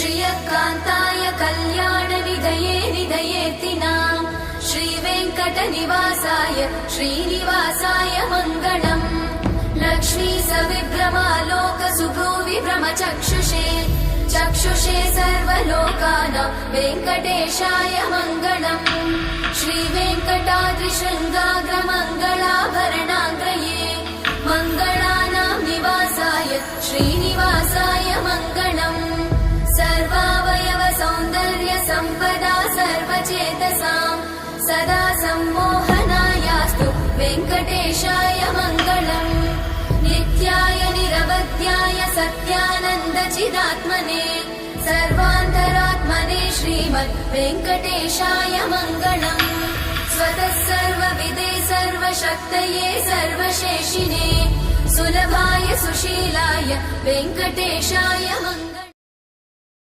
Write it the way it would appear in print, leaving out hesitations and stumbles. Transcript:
श्रियकान्ताय कल्याणनिधये निधयेऽर्तिनाम् श्रीवेङ्कटनिवासाय श्रीनिवासाय मङ्गलम् लक्ष्मी सविभ्रमालोकसुभ्रूविभ्रमचक्षुषे चक्षुषे सर्वलोकानां वेङ्कटेशाय मङ्गलम् श्रीवेङ्कटाद्रिशृङ्गाग्रमङ्गलाभरणाङ्गये मङ्गलानां निवासाय श्रीनिवासाय मङ्गलम् सर्वावयव सौन्दर्य सम्पदा सर्वचेतसां सदा सम्मोहनायास्तु वेङ्कटेशाय मङ्गलम् नित्याय निरवध्याय सत्यानन्दचिदात्मने सर्वान्तरात्मने श्रीमद् वेङ्कटेशाय मङ्गलम् स्वतः सर्वविदे सर्वशक्तये सर्वशेषिने सुलभाय सुशीलाय वेङ्कटेशाय मङ्गलम्।